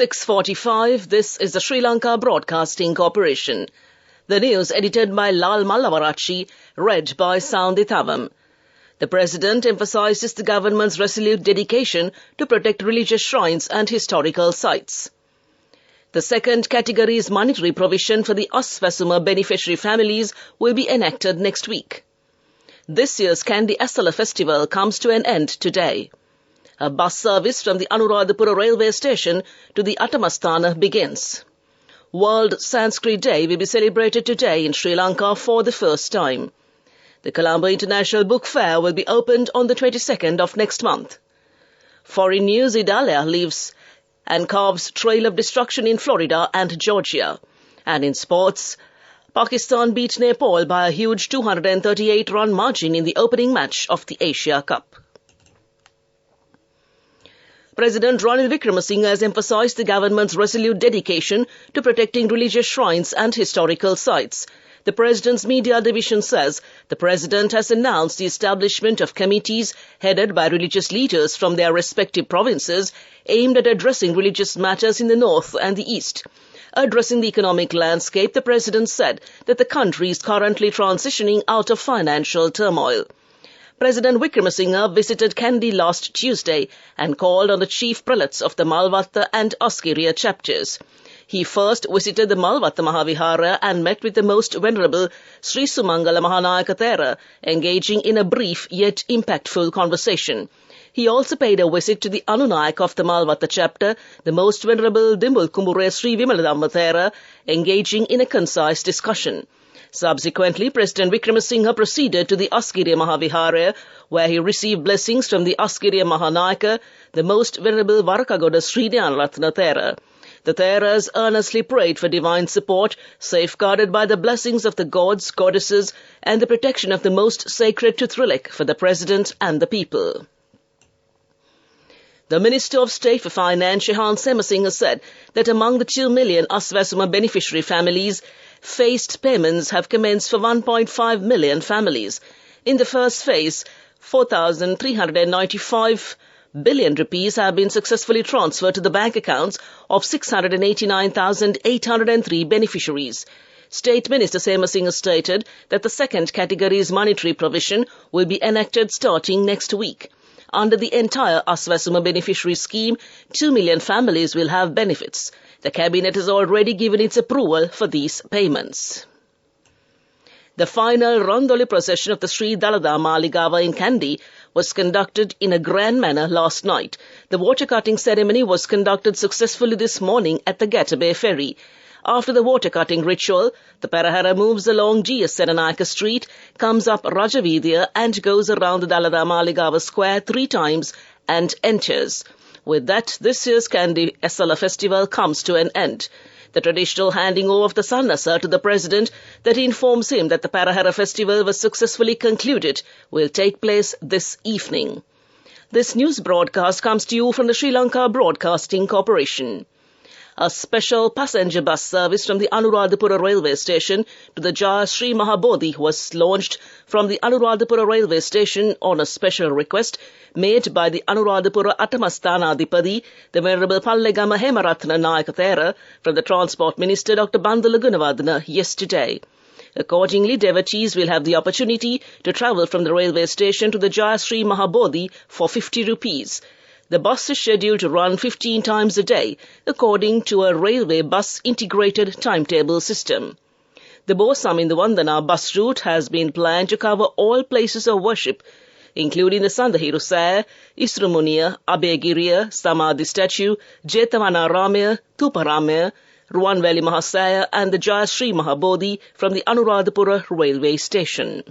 6:45, this is the Sri Lanka Broadcasting Corporation. The news edited by Lal Mallavarachi, read by Soundhi Thavam. The President emphasizes the government's resolute dedication to protect religious shrines and historical sites. The second category's monetary provision for the Aswasuma beneficiary families will be enacted next week. This year's Kandy Asala festival comes to an end today. A bus service from the Anuradhapura railway station to the Attamastana begins. World Sanskrit Day will be celebrated today in Sri Lanka for the first time. The Colombo International Book Fair will be opened on the 22nd of next month. Foreign news: Italia leaves and carves trail of destruction in Florida and Georgia. And in sports, Pakistan beat Nepal by a huge 238-run margin in the opening match of the Asia Cup. President Ranil Wickremesinghe has emphasized the government's resolute dedication to protecting religious shrines and historical sites. The President's media division says the President has announced the establishment of committees headed by religious leaders from their respective provinces aimed at addressing religious matters in the north and the east. Addressing the economic landscape, the President said that the country is currently transitioning out of financial turmoil. President Wickremesinghe visited Kandy last Tuesday and called on the chief prelates of the Malvatta and Askiriya chapters. He first visited the Malvatta Mahavihara and met with the Most Venerable Sri Sumangala Mahanayaka Thera, engaging in a brief yet impactful conversation. He also paid a visit to the Anunayak of the Malvatta chapter, the Most Venerable Dimbul Kumbure Sri Vimaladhamma Thera, engaging in a concise discussion. Subsequently, President Wickremesinghe proceeded to the Askiriya Mahavihara, where he received blessings from the Askiriya Mahanayaka, the Most Venerable Varakagoda Sri Dhanaratna Thera. The Theras earnestly prayed for divine support, safeguarded by the blessings of the gods, goddesses, and the protection of the most sacred Tuthrilik for the President and the people. The Minister of State for Finance, Shehan Semasinghe, said that among the 2 million Aswasuma beneficiary families, phased payments have commenced for 1.5 million families. In the first phase, 4,395 billion rupees have been successfully transferred to the bank accounts of 689,803 beneficiaries. State Minister Semasinghe stated that the second category's monetary provision will be enacted starting next week. Under the entire Aswasuma beneficiary scheme, 2 million families will have benefits. The Cabinet has already given its approval for these payments. The final Randoli procession of the Sri Dalada Maligava in Kandy was conducted in a grand manner last night. The water-cutting ceremony was conducted successfully this morning at the Gatabay ferry. After the water-cutting ritual, the Perahara moves along G.S. Senanayaka Street, comes up Rajavidya and goes around the Dalada Maligava Square 3 times and enters. With that, this year's Kandy Asala festival comes to an end. The traditional handing over of the Sannasa to the President that informs him that the Perahara festival was successfully concluded will take place this evening. This news broadcast comes to you from the Sri Lanka Broadcasting Corporation. A special passenger bus service from the Anuradhapura railway station to the Jaya Sri Mahabodhi was launched from the Anuradhapura railway station on a special request made by the Anuradhapura Attamastana Adhipadi, the Venerable Pallegama Hemaratna Nayaka Thera, from the Transport Minister Dr. Bandula Gunawardena yesterday. Accordingly, devotees will have the opportunity to travel from the railway station to the Jaya Sri Mahabodhi for 50 rupees. The bus is scheduled to run 15 times a day, according to a railway bus integrated timetable system. The Bosamindhu Vandana bus route has been planned to cover all places of worship, including the Sandahiru Saya, Isrumuniya, Abhegiriya, Samadhi Statue, Jetavanaramaya, Thuparamaya, Ruwan Valley Mahasaya and the Jaya Sri Mahabodhi from the Anuradhapura railway station.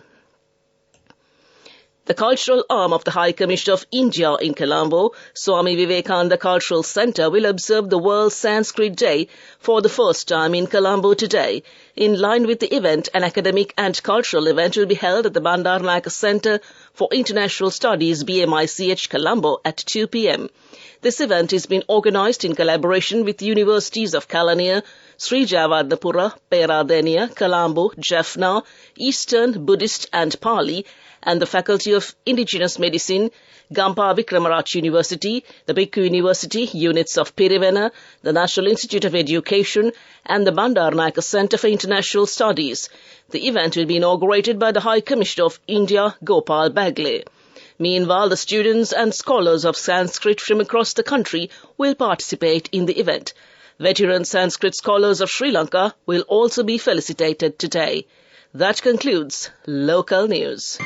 The cultural arm of the High Commissioner of India in Colombo, Swami Vivekananda Cultural Centre, will observe the World Sanskrit Day for the first time in Colombo today. In line with the event, an academic and cultural event will be held at the Bandaranaike Centre for International Studies, BMICH, Colombo at 2 p.m. This event is being organised in collaboration with the Universities of Kelaniya, Sri Javadnapura, Peradeniya, Colombo, Jaffna, Eastern, Buddhist and Pali, and the Faculty of Indigenous Medicine, Gampa Vikramaraj University, the Bhikkhu University, units of Pirivena, the National Institute of Education, and the Bandaranaike Centre for International Studies. The event will be inaugurated by the High Commissioner of India, Gopal Bagle. Meanwhile, the students and scholars of Sanskrit from across the country will participate in the event. Veteran Sanskrit scholars of Sri Lanka will also be felicitated today. That concludes local news.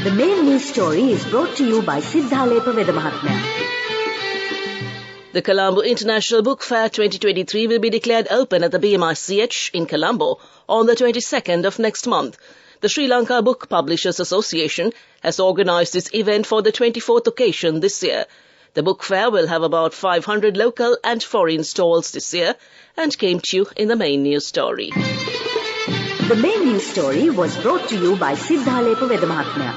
The main news story is brought to you by Siddhalepa Vedamahatmya. The Colombo International Book Fair 2023 will be declared open at the BMICH in Colombo on the 22nd of next month. The Sri Lanka Book Publishers Association has organised this event for the 24th occasion this year. The book fair will have about 500 local and foreign stalls this year and came to you in the main news story. The main news story was brought to you by Siddhalepa Vedamahatmya.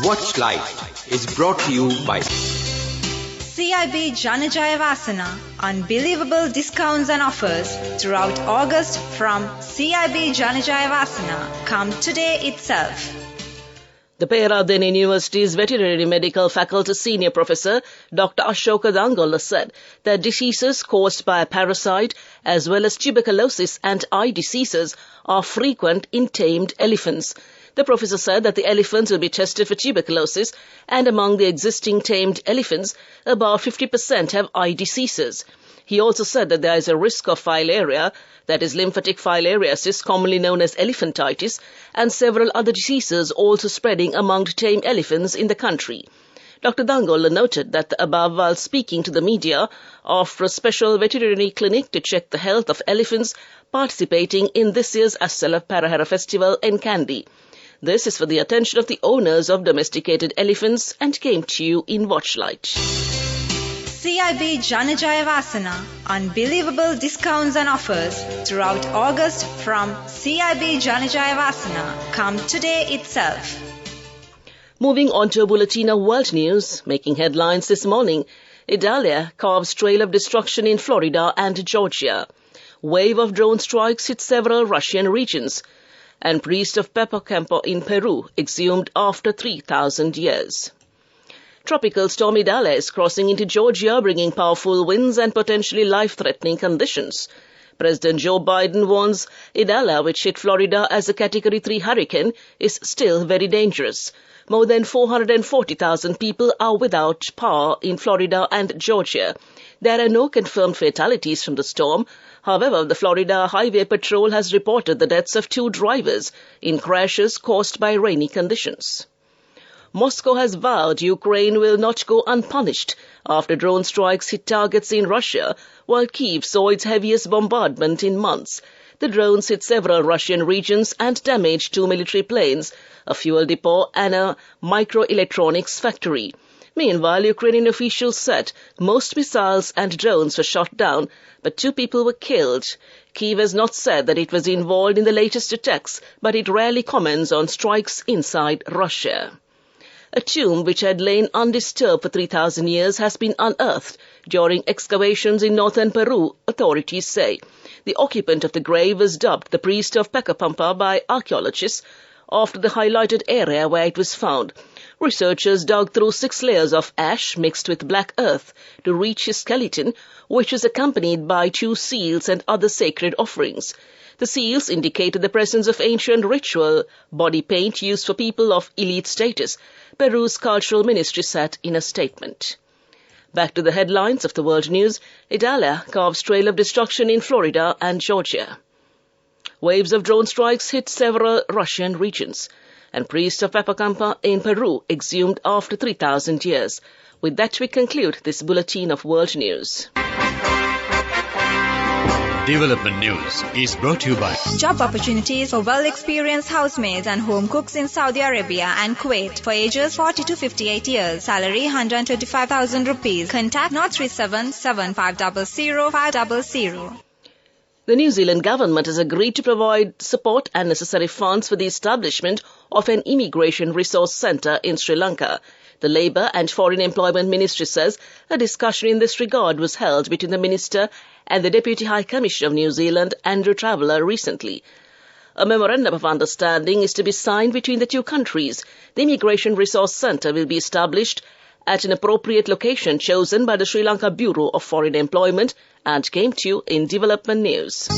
Watch Life is brought to you by CIB Janajaya Vasana. Unbelievable discounts and offers throughout August from CIB Janajaya Vasana. Come today itself. The Peradeniya University's Veterinary Medical Faculty Senior Professor Dr. Ashoka Dangola said that diseases caused by a parasite as well as tuberculosis and eye diseases are frequent in tamed elephants. The professor said that the elephants will be tested for tuberculosis, and among the existing tamed elephants, about 50% have eye diseases. He also said that there is a risk of filaria, that is lymphatic filariasis, commonly known as elephantitis, and several other diseases also spreading among tame elephants in the country. Dr. Dangola noted that the above while speaking to the media after a special veterinary clinic to check the health of elephants participating in this year's Asala Parahara Festival in Kandy. This is for the attention of the owners of domesticated elephants and came to you in Watchlight. CIB Janajaya Vasana. Unbelievable discounts and offers throughout August from CIB Janajaya Vasana. Come today itself. Moving on to a bulletin of world news, making headlines this morning. Idalia carves trail of destruction in Florida and Georgia. Wave of drone strikes hit several Russian regions. And priest of Pepacampo in Peru exhumed after 3,000 years. Tropical storm Idalia is crossing into Georgia, bringing powerful winds and potentially life-threatening conditions. President Joe Biden warns Idalia, which hit Florida as a Category 3 hurricane, is still very dangerous. More than 440,000 people are without power in Florida and Georgia. There are no confirmed fatalities from the storm. However, the Florida Highway Patrol has reported the deaths of 2 drivers in crashes caused by rainy conditions. Moscow has vowed Ukraine will not go unpunished after drone strikes hit targets in Russia, while Kyiv saw its heaviest bombardment in months. The drones hit several Russian regions and damaged 2 military planes, a fuel depot and a microelectronics factory. Meanwhile, Ukrainian officials said most missiles and drones were shot down, but 2 people were killed. Kyiv has not said that it was involved in the latest attacks, but it rarely comments on strikes inside Russia. A tomb which had lain undisturbed for 3,000 years has been unearthed during excavations in northern Peru, authorities say. The occupant of the grave was dubbed the priest of Pecapampa by archaeologists after the highlighted area where it was found. Researchers dug through 6 layers of ash mixed with black earth to reach his skeleton, which was accompanied by 2 seals and other sacred offerings. The seals indicated the presence of ancient ritual body paint used for people of elite status, Peru's cultural ministry said in a statement. Back to the headlines of the world news. Idalia carves trail of destruction in Florida and Georgia. Waves of drone strikes hit several Russian regions. And priest of Pepacampa in Peru exhumed after 3,000 years. With that, we conclude this bulletin of world news. Development News is brought to you by Job opportunities for well-experienced housemaids and home cooks in Saudi Arabia and Kuwait for ages 40 to 58 years. Salary 125,000 rupees. Contact 037 7500 500. The New Zealand government has agreed to provide support and necessary funds for the establishment of an immigration resource centre in Sri Lanka. The Labour and Foreign Employment Ministry says a discussion in this regard was held between the Minister and the Deputy High Commissioner of New Zealand, Andrew Traveller, recently. A memorandum of understanding is to be signed between the two countries. The Immigration Resource Centre will be established at an appropriate location chosen by the Sri Lanka Bureau of Foreign Employment and came to you in development news.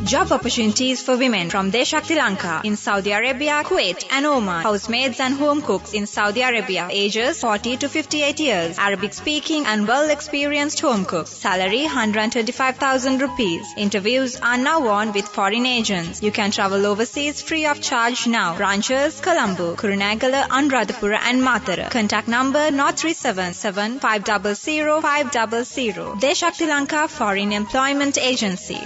Job opportunities for women from Deshakti Lanka in Saudi Arabia, Kuwait and Oman. Housemaids and home cooks in Saudi Arabia, ages 40 to 58 years, Arabic speaking and well experienced home cooks. Salary 125,000 rupees. Interviews are now on with foreign agents. You can travel overseas free of charge now. Branches Colombo, Kurunegala, Anuradhapura and Matara. Contact number 0377 500 500. Deshakti Lanka Foreign Employment Agency.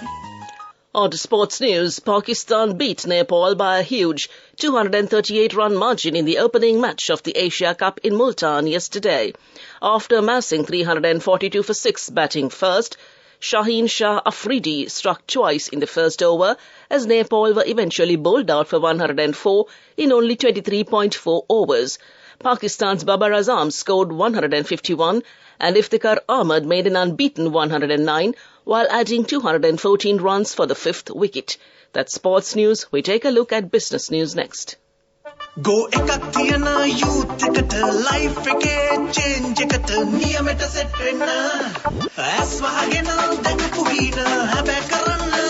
On to sports news, Pakistan beat Nepal by a huge 238-run margin in the opening match of the Asia Cup in Multan yesterday. After amassing 342 for 6 batting first, Shaheen Shah Afridi struck twice in the first over as Nepal were eventually bowled out for 104 in only 23.4 overs. Pakistan's Babar Azam scored 151 and Iftikhar Ahmed made an unbeaten 109 while adding 214 runs for the 5th wicket. That's sports news. We take a look at business news next. Go ekathiyana youth ekat life eke change ekat niyameta set wenna as wahagena dakapu hina habe karanna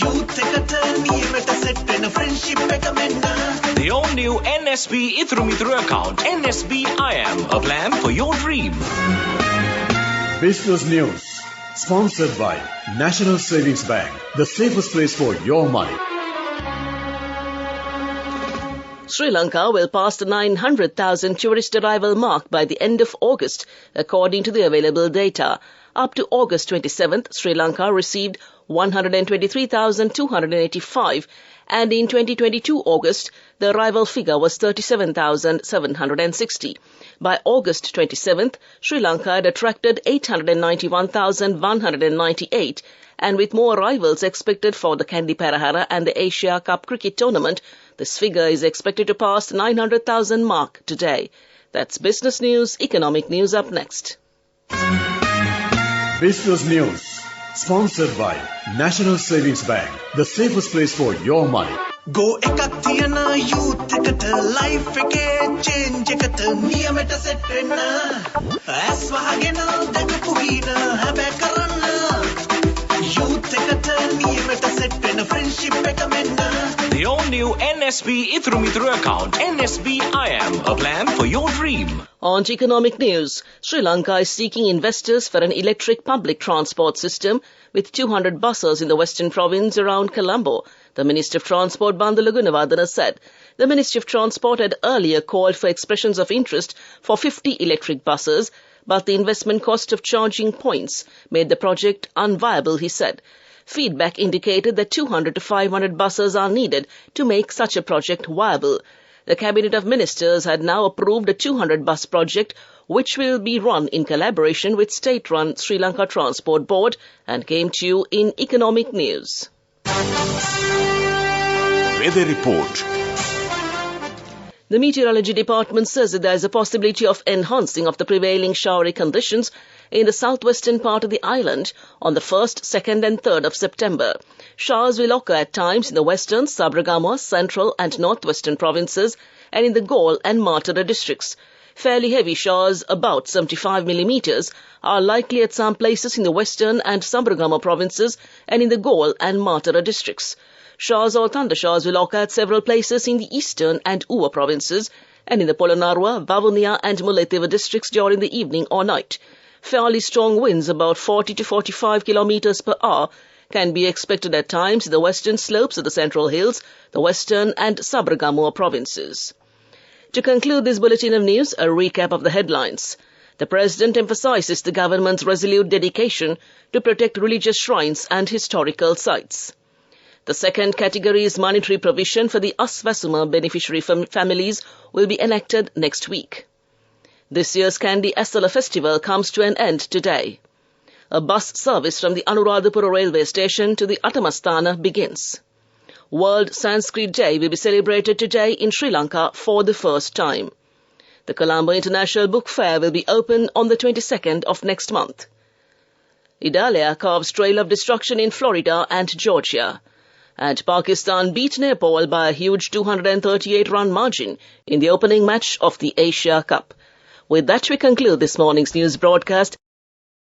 youth ekat niyameta set wenna friendship එක menna. The all-new NSB Ithru Mithru account, NSB IAM, a plan for your dream. Business news. Sponsored by National Savings Bank, the safest place for your money. Sri Lanka will pass the 900,000 tourist arrival mark by the end of August, according to the available data. Up to August 27th, Sri Lanka received 123,285, and in 2022 August, the arrival figure was 37,760. By August 27th, Sri Lanka had attracted 891,198, and with more arrivals expected for the Kandy Perahara and the Asia Cup cricket tournament, this figure is expected to pass the 900,000 mark today. That's business news. Economic news up next. Business news. Sponsored by National Savings Bank, the safest place for your money. Go ekathiyana youth ekat life eke change ekat niyameta set wenna as wahagena dakapu hina habe karanna youth ekat niyameta set wenna friendship එක menna. The all-new NSB Ithru Mithru account, NSB IAM, a plan for your dream. On to economic news, Sri Lanka is seeking investors for an electric public transport system with 200 buses in the western province around Colombo. The Minister of Transport, Bandula Gunawardena, said the Ministry of Transport had earlier called for expressions of interest for 50 electric buses, but the investment cost of charging points made the project unviable, he said. Feedback indicated that 200 to 500 buses are needed to make such a project viable. The Cabinet of Ministers had now approved a 200-bus project which will be run in collaboration with state-run Sri Lanka Transport Board and came to you in economic news. Weather report. The Meteorology Department says that there is a possibility of enhancing of the prevailing showery conditions in the southwestern part of the island on the 1st, 2nd and 3rd of September. Showers will occur at times in the western, Sabaragamuwa, central and northwestern provinces and in the Galle and Matara districts. Fairly heavy showers, about 75 millimeters, are likely at some places in the western and Sabaragamuwa provinces and in the Galle and Matara districts. Showers or thundershowers will occur at several places in the eastern and Uva provinces and in the Polonnaruwa, Vavuniya and Mullaitivu districts during the evening or night. Fairly strong winds, about 40 to 45 kilometers per hour, can be expected at times in the western slopes of the Central Hills, the western and Sabaragamuwa provinces. To conclude this bulletin of news, a recap of the headlines. The President emphasizes the government's resolute dedication to protect religious shrines and historical sites. The second category's monetary provision for the Aswasuma beneficiary families will be enacted next week. This year's Kandy Asala festival comes to an end today. A bus service from the Anuradhapura railway station to the Atamasthana begins. World Sanskrit Day will be celebrated today in Sri Lanka for the first time. The Colombo International Book Fair will be open on the 22nd of next month. Idalia carves trail of destruction in Florida and Georgia. And Pakistan beat Nepal by a huge 238-run margin in the opening match of the Asia Cup. With that, we conclude this morning's news broadcast.